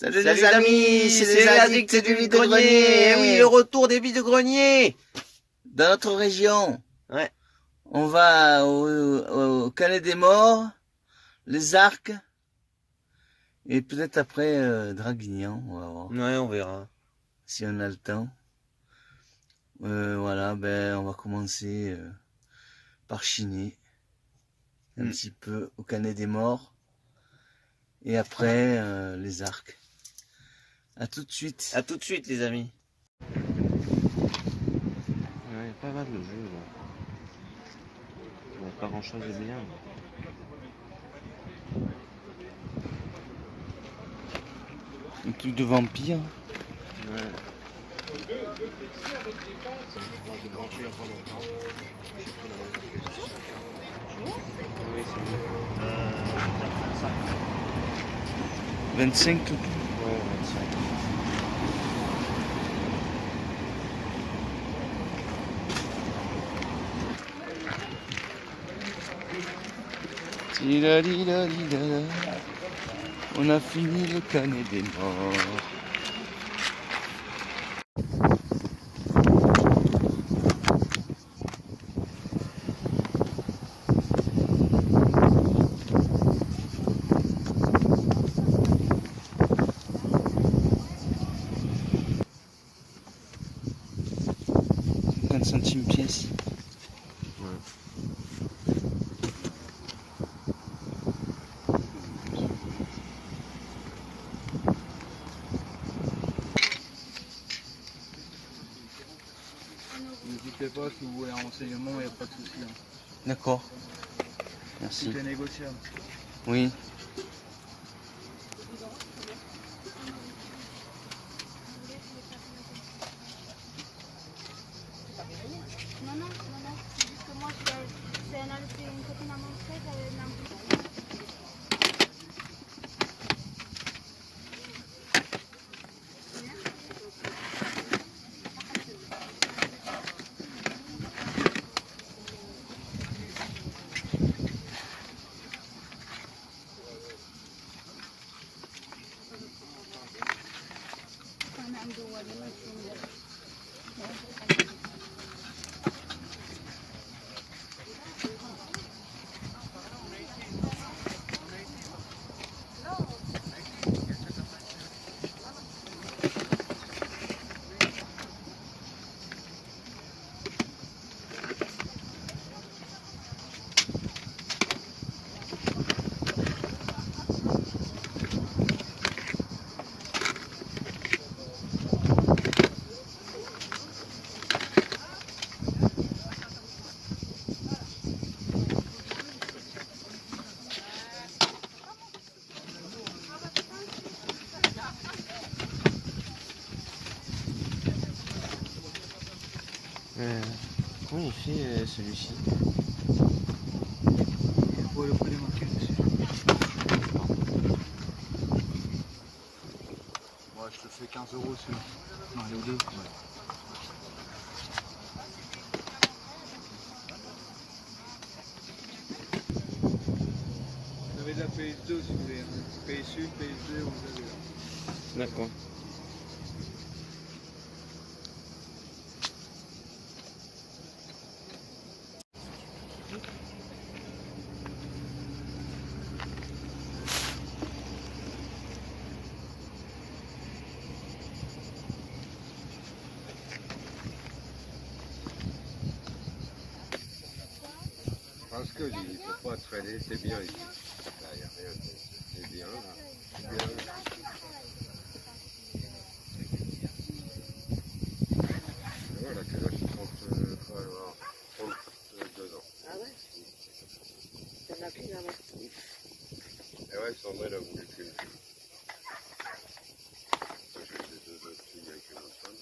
Salut les amis, c'est les addicts du vide-grenier. Eh oui, le retour des vide-greniers. Dans notre région, Ouais. on va au Canet des Morts, les Arcs, et peut-être après Draguignan, on va voir. Ouais, on verra. Si on a le temps. Voilà, on va commencer par chiner un petit peu au Canet des Morts, et après les Arcs. À tout de suite. À tout de suite, les amis. Ouais, pas mal de jeux, là. Il n'y a pas grand chose de bien. Un truc de vampire. Ouais. Oui, c'est mieux. 25 tout. Ouais, 25. On a fini le Canet des Morts. Centimes pièce. N'hésitez pas si vous voulez un renseignement, il n'y a pas de souci. Hein. D'accord. Merci. Tout est négociable. Oui. Non, c'est juste que moi, c'est une copine à mon frère, elle m'a Comment il fait celui-ci? Ouais, le prix est marqué dessus. Ouais, je te fais 15 € celui-là. Non, les deux. Ouais. Vous avez de la PS2 si vous voulez. Hein. PS1, PS2, vous avez là. D'accord. Parce que il ne faut pas traîner, c'est bien ici. Là, il n'y a rien. C'est bien là. C'est bien là. Et voilà, quel âge 32 ans. Ah ouais? T'en as plus là-bas. Et ouais, Sandra, elle a voulu qu'une fille. Moi, j'ai eu deux autres filles avec une autre femme.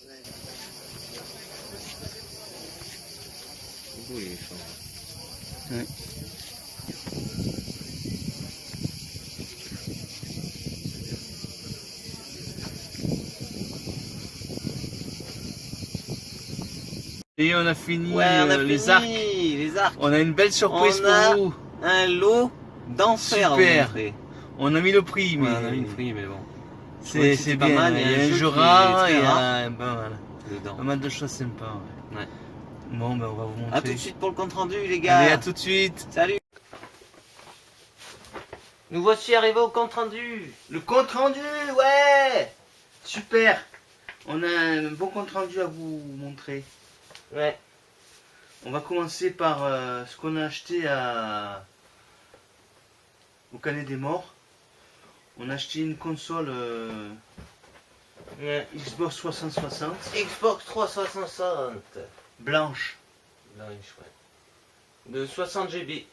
C'est beau les champs. Ouais. Et on a fini, Ouais, on a fini les Arcs. les Arcs. On a une belle surprise On a pour vous. un lot d'enfer. Super. On a mis le prix, mais Ouais, on a mis une prix, mais bon. C'est c'était bien, pas mal, il y il y a a un un jeu jeu qui est rare, très il y a rare. pas Dedans. mal de choses sympas. Ouais. Ouais. Bon, ben on va vous montrer. A tout de suite pour le compte rendu, les gars. Allez, à tout de suite. Salut. Nous voici arrivés au compte rendu. Le compte rendu, ouais. Super. On a un bon compte rendu à vous montrer. Ouais. On va commencer par ce qu'on a acheté au Canet des Morts. On a acheté une console Ouais. Xbox 360 Xbox 360. blanche. Blanche, ouais. De 60 GB.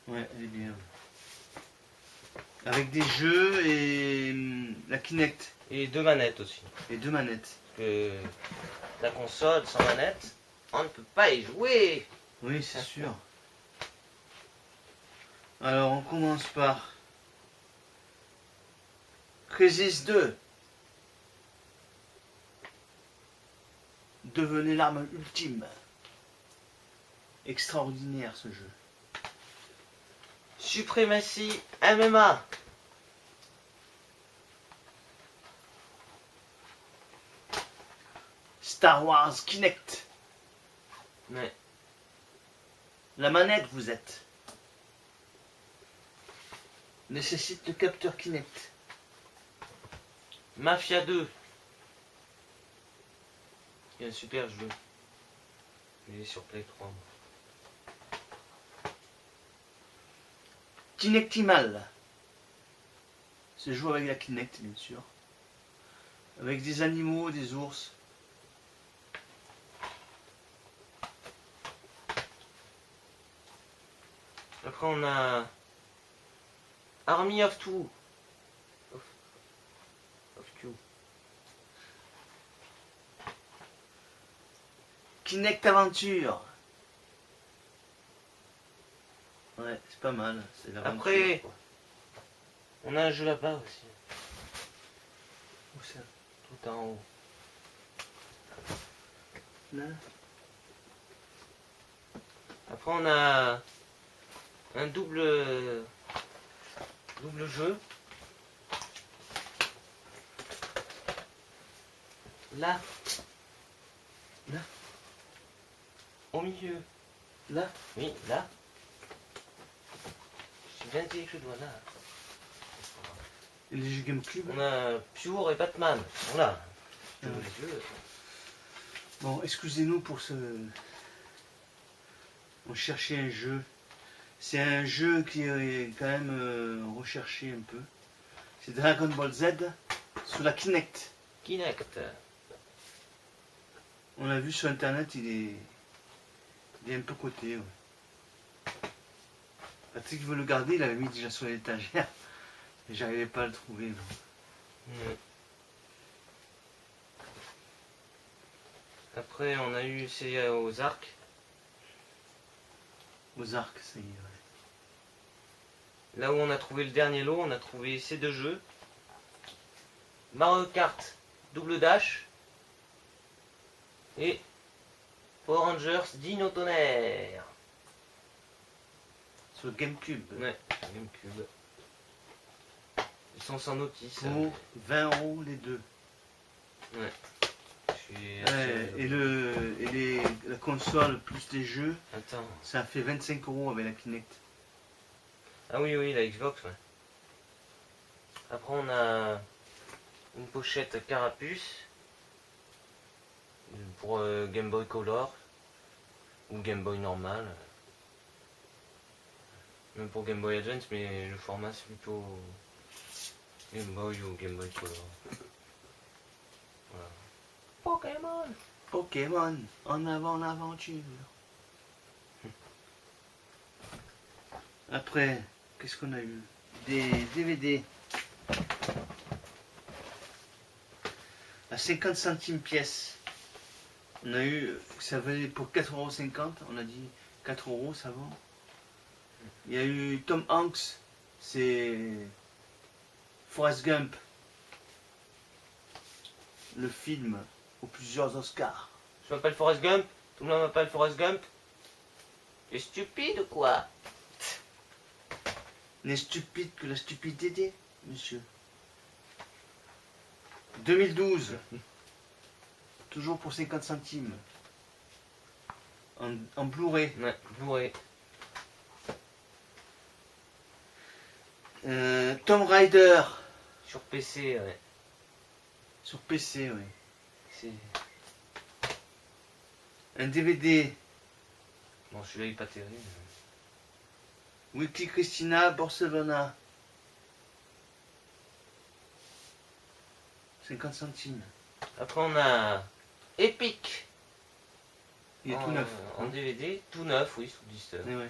Ouais, elle est bien. Avec des jeux et la Kinect Et 2 manettes aussi. et 2 manettes. Parce que la console sans manette, on ne peut pas y jouer. Oui, c'est sûr. Alors, on commence par Crisis 2. Devenez l'arme ultime. Extraordinaire ce jeu. Suprématie MMA. Star Wars Kinect. Ouais. La manette vous êtes. Nécessite le capteur Kinect. Mafia 2. Il y a un super jeu. Il est sur Play 3. Kinectimal. Se joue avec la Kinect, bien sûr. Avec des animaux, des ours. Après on a Army of Two. Of Two. Kinect Aventure. Ouais, c'est pas mal. C'est l'aventure, Après- quoi. On a un jeu là-bas aussi. Où ça? Tout en haut. Là. Après on a un double jeu. Là. Là. Au milieu. Là. Oui, là. J'ai bien dit que je dois là. Et les jeux GameCube. On a Pure et Batman. Voilà. Ah ouais. Les jeux. Bon, excusez-nous pour ce... On cherchait un jeu. C'est un jeu qui est quand même recherché un peu. C'est Dragon Ball Z sous la Kinect. Kinect. On l'a vu sur internet, il est un peu coté. Ouais. Patrick veut le garder, il l'avait mis déjà sur l'étagère. Et j'arrivais pas à le trouver. Non. Mm. Après, on a eu c'est aux arcs. Aux arcs, ça y est. Ouais. Là où on a trouvé le dernier lot, on a trouvé ces deux jeux. Mario Kart Double Dash et Power Rangers Dino Tonnerre. Sur le GameCube. Ouais, GameCube. Ils sont sans notice. Pour 20 € les deux. Ouais. Je suis Ouais, assez- la console plus les jeux, Attends. ça fait 25 € avec la Kinect. Ah oui, oui, la Xbox, ouais. Après, on a une pochette carapuce pour Game Boy Color ou Game Boy normal. Même pour Game Boy Advance, mais le format c'est plutôt Game Boy ou Game Boy Color. Voilà. Pokémon! Pokémon, en avant l'aventure. Après, qu'est-ce qu'on a eu? Des DVD. À 50 centimes pièce. On a eu, ça valait pour 4,50 €, on a dit 4 € ça va. Il y a eu Tom Hanks, c'est Forrest Gump. Le film aux plusieurs Oscars. Je m'appelle Forrest Gump, tout le monde m'appelle Forrest Gump. T'es stupide ou quoi? N'est stupide que la stupidité, monsieur. 2012. Toujours pour 50 centimes. En Blu-ray. Ouais, Blu-ray. Tomb Raider. Sur PC, ouais. Sur PC, oui. C'est... Un DVD. Bon, celui-là il est pas terrible. Weekly Christina, Barcelona. 50 centimes. Après on a Epic. Il est en, tout neuf. En DVD, tout neuf, oui, sous blister. Eh ouais.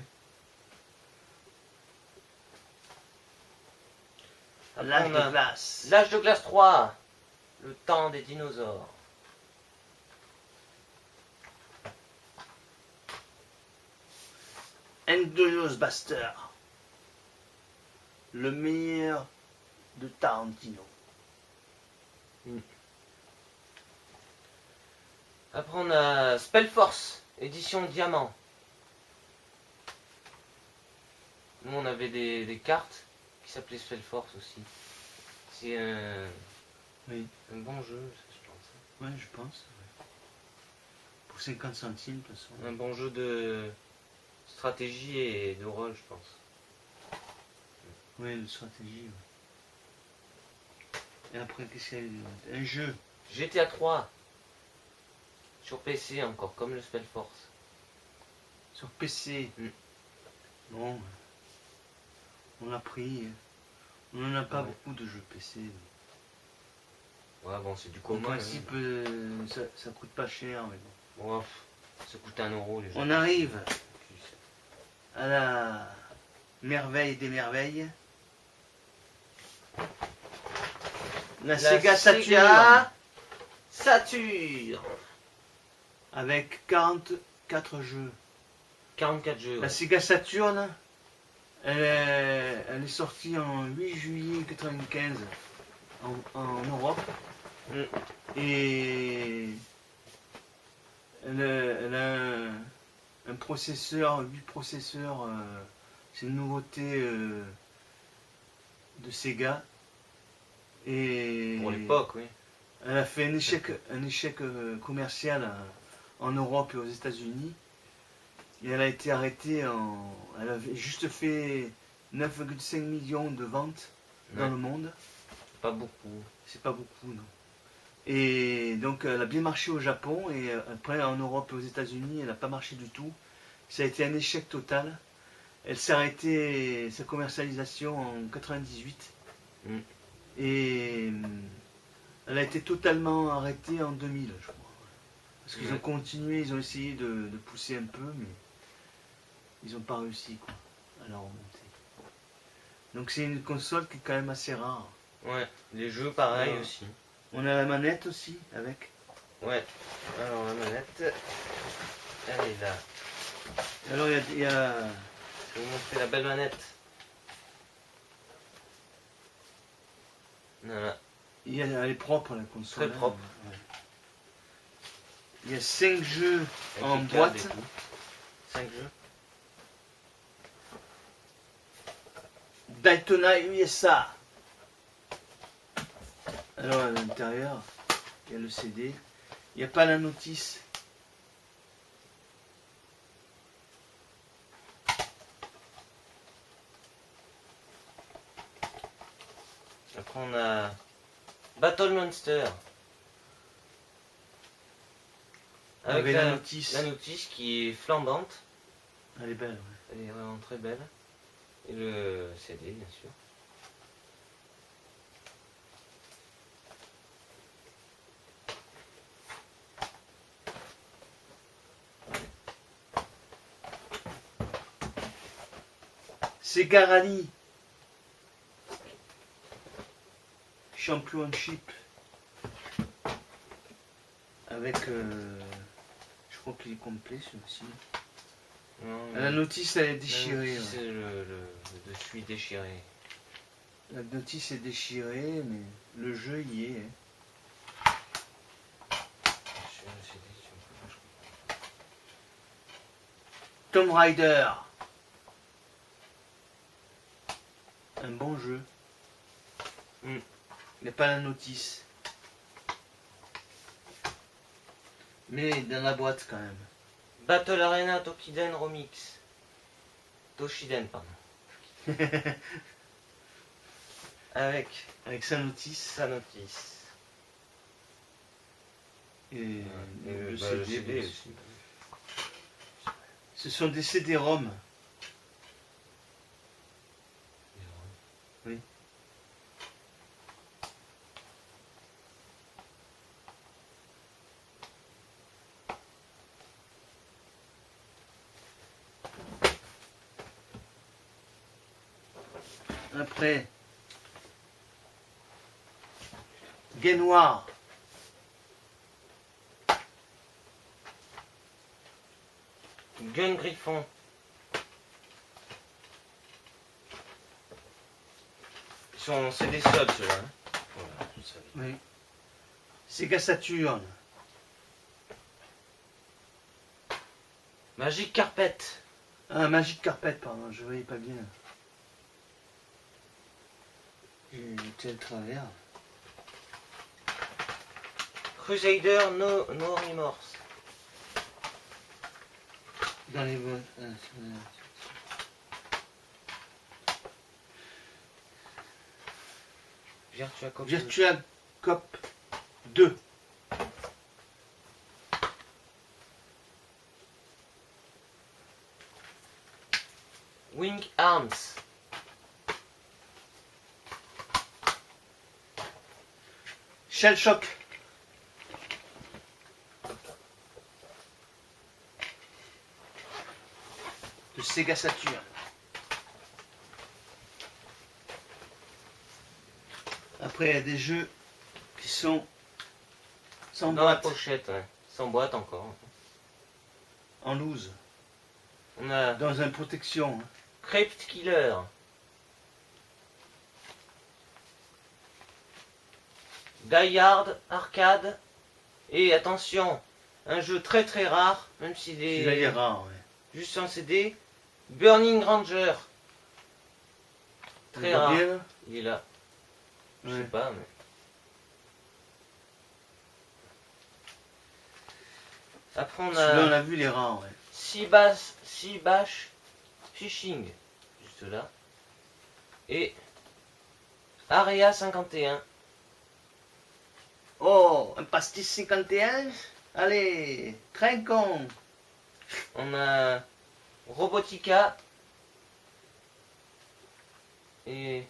Après, L'âge on de a glace. L'âge de glace 3. Le temps des dinosaures. Inglourious Baster. Le meilleur de Tarantino. Après on a Spellforce, édition diamant. Nous on avait des cartes qui s'appelaient Spellforce aussi. C'est Oui. un bon jeu, ça, je pense. Ouais, je pense. Ouais. Pour 50 centimes, de toute façon. Un bon jeu de stratégie et de rôle, je pense. Oui, de stratégie. Ouais. Et après, qu'est-ce qu'il y a eu? Un jeu. GTA 3. Sur PC encore, comme le Spellforce. Sur PC. Mm. Bon. On a pris. On n'en a pas Ouais. beaucoup de jeux PC. Ouais, bon, c'est du En commun. principe, ça coûte pas cher. Mais bon. Ouais, ça coûte 1 euro les jeux. On arrive à la merveille des merveilles. La Sega Saturn. Saturn. Avec 44 jeux. 44 jeux. La Ouais. Sega Saturn, elle est sortie en 8 juillet 1995 en Europe. Mm. Et elle a un processeur, 8 processeurs. C'est une nouveauté de Sega. Et Pour l'époque, oui. elle a fait un échec commercial en Europe et aux États-Unis. Et elle a été arrêtée elle avait juste fait 9,5 millions de ventes dans Ouais. le monde. Pas beaucoup. C'est pas beaucoup, non. Et donc elle a bien marché au Japon et après en Europe et aux États-Unis, elle n'a pas marché du tout. Ça a été un échec total. Elle s'est arrêtée sa commercialisation en 98. Mm. Et elle a été totalement arrêtée en 2000, je crois. Parce qu'ils Ouais. ont continué, ils ont essayé de pousser un peu, mais ils n'ont pas réussi quoi, à la remonter. Donc c'est une console qui est quand même assez rare. Ouais, les jeux pareil Ouais. aussi. On a la manette aussi avec. Ouais. Alors la manette, elle est là. Alors il y a Je vais vous montrer la belle manette. Voilà. elle est propre la console. Très propre. Ouais. Il y a 5 jeux Avec en les câbles boîte. et tout. 5 jeux. Daytona USA. Alors à l'intérieur, il y a le CD. Il n'y a pas la notice. Après on a Battle Monster. Avec la notice. La notice qui est flambante. Elle est belle. Ouais. Elle est vraiment très belle. Et le CD bien sûr. Sega Rally. Championship. Avec. Je crois qu'il est complet celui-ci. Non, La notice elle est la déchirée. notice, Ouais. le dessus est déchiré. La notice est déchirée, mais le jeu y est. Hein. Sur le CD, je crois. Tomb Raider. Un bon jeu. Mm. Il n'y a pas la notice. Mais dans la boîte quand même. Battle Arena Tokiden Remix. Toshiden, pardon. Avec Avec sa notice Sanotis. et le Bah, CD. le CD bien sûr. aussi. Ce sont des CD-ROM. Oui. Après, Gainoir. Gun Griffon. C'est des subs ceux-là. Hein. Voilà, vous savez. Oui. Sega Saturn. Magic Carpet. Ah, Magic Carpet, pardon, je voyais pas bien. J'étais à travers. Crusader No Remorse. Dans les boîtes. Virtua Cop. Virtua Cop 2. Wing Arms. Shell Shock. De Sega Saturn. Après, il y a des jeux qui sont sans Dans la boîte, pochette, ouais. Sans boîte encore. en loose, On a dans une protection. Crypt Killer. Die Hard Arcade. Et attention, un jeu très très rare, même s'il Celui-là, il est est rare, ouais. juste en CD. Burning Ranger. Très On voit rare. bien, là. Il est là. Je Ouais. sais pas, mais. Après on Celui-là, on a l'a vu, il est rare, ouais. Seabash Fishing, juste là. Et Area 51. Oh, un pastis 51. Allez, trinquons. On a Robotica. Et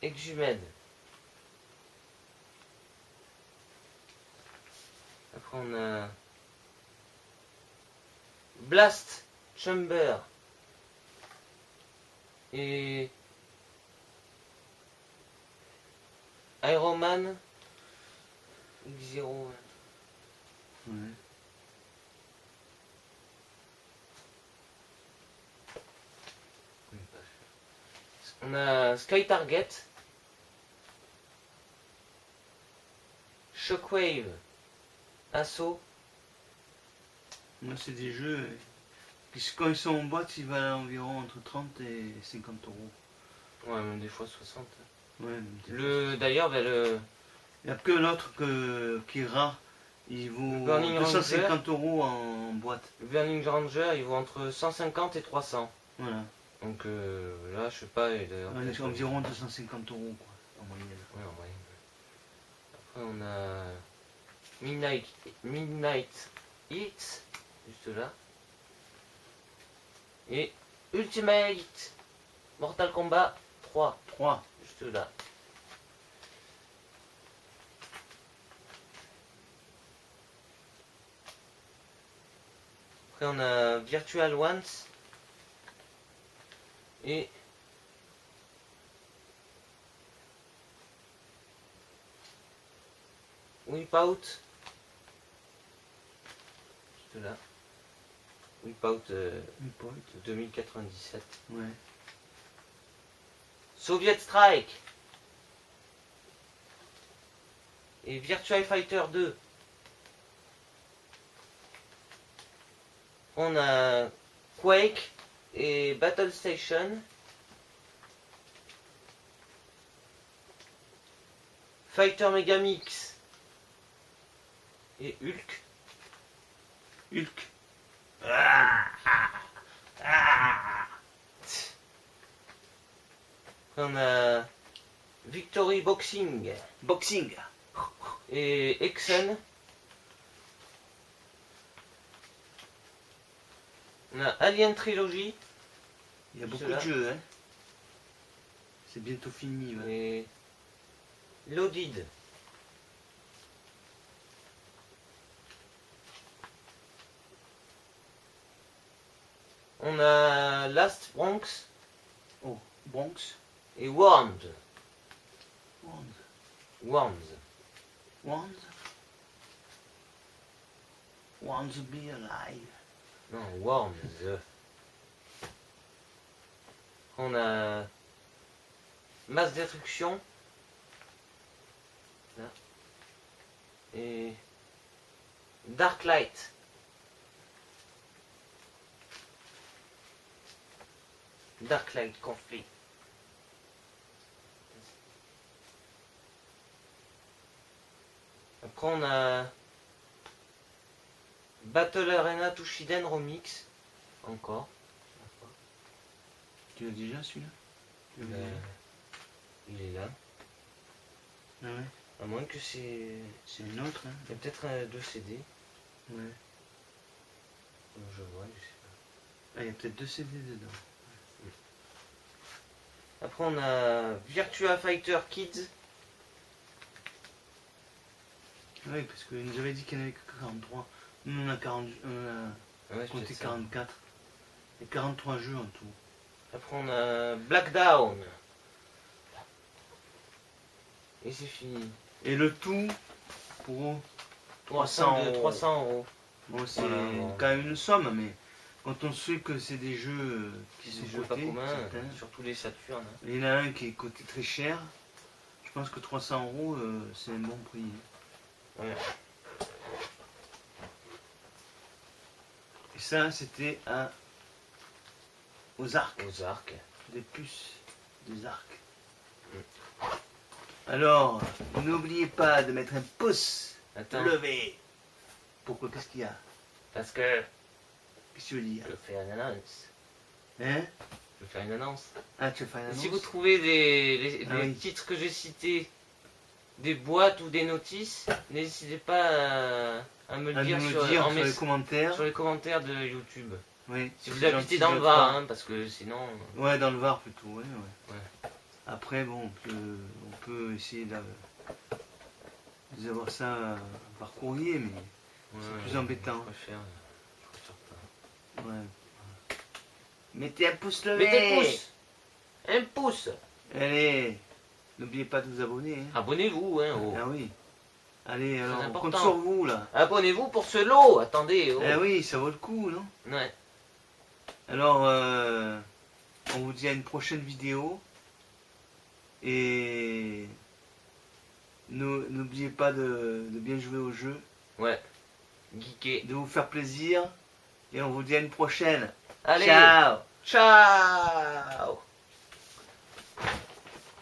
Exhumed. Après on a Blast Chamber. Et Iron Man X0. Ouais. On a Sky Target. Shockwave. Assaut. Moi, c'est des jeux qui, quand ils sont en boîte, ils valent environ entre 30 et 50 euros. Ouais, même des fois 60. Ouais, même des D'ailleurs, ben, fois. Il n'y a que l'autre qui est rare. Il vaut Le Burning 250 euros en boîte. le Burning Ranger, il vaut entre 150 et 300. Voilà. Donc là, je sais pas. Et d'ailleurs, Ouais, peut-être, environ 250 euros, quoi, en moyenne. ouais, en moyenne. Après, on a Midnight Hits, juste là. Et Ultimate Mortal Kombat 3, 3. juste là. Après, on a Virtual Ones. Et Wipeout. Juste là. Wipeout Une pointe. 2097. Ouais. Soviet Strike. Et Virtua Fighter 2. On a Quake et Battle Station. Fighter Megamix. et Hulk. Hulk. On a Victory Boxing Boxing. et Exxon. On a Alien Trilogy Il y a beaucoup Cela. de jeux, hein. C'est bientôt fini, ouais. et Loaded. On a Last Bronx Oh, Bronx. et Worms. Worms. Worms. Worms. Worms be alive. Non, Worms. On a Masse Destruction. Là. Et Dark Light. Dark Light Conflict. Après on a Battle Arena Tushiden Remix. Encore. Tu l'as déjà celui-là? Tu l'as Euh, il est là. Ah ouais. À moins que c'est. C'est une autre, hein. Il y a peut-être deux CD. Ouais. Je vois, je sais Ah, il y a peut-être 2 CD dedans. pas. Après on a Virtua Fighter Kids. Oui, parce qu'il nous avait dit qu'il n'y en avait que 43. Nous, on a 40, on a Ah ouais, compté peut-être ça. 44. Et 43 jeux en tout. Après on a Black Down. Et c'est fini. Et le tout pour 300 €. 300 €. Bon, c'est Voilà, bon. quand même une somme, mais quand on sait que c'est des jeux qui C'est sont des jeux pas cotés, communs, certains, surtout les Saturn. Hein. il y en a un qui est coté très cher. Je pense que 300 €, c'est un bon prix. Ouais. Et ça, c'était aux arcs. Aux arcs. Des puces des arcs. Alors, n'oubliez pas de mettre un pouce Attends, levé. Pourquoi? Qu'est-ce qu'il y a? parce que Qu'est-ce que tu veux dire? je fais une annonce. Hein? Je vais faire une annonce. Ah, tu veux faire une Et annonce? si vous trouvez les Ah oui. titres que j'ai cités, des boîtes ou des notices, n'hésitez pas à me le À dire, nous sur, le dire en sur les mess- commentaires. sur les commentaires de YouTube. Oui, Si c'est vous gentil habitez dans de le votre Var, part. hein, parce que sinon... Ouais, dans le Var plutôt, ouais. Ouais. Après, bon, on peut essayer d'avoir ça par courrier, mais Ouais, plus embêtant. Je préfère pas. ouais. Mettez un pouce levé. Mettez pouce. Un pouce. Allez, n'oubliez pas de vous abonner. Hein. Abonnez-vous. Hein, oh. Ah oui. Allez, alors, on important. compte sur vous, là. Abonnez-vous pour ce lot. Attendez. Oh. Ah oui, ça vaut le coup, non? Ouais. Alors, on vous dit à une prochaine vidéo. Et n'oubliez pas de bien jouer au jeu, Ouais. Geeké. de vous faire plaisir. Et on vous dit à une prochaine. Allez. Ciao. Ciao.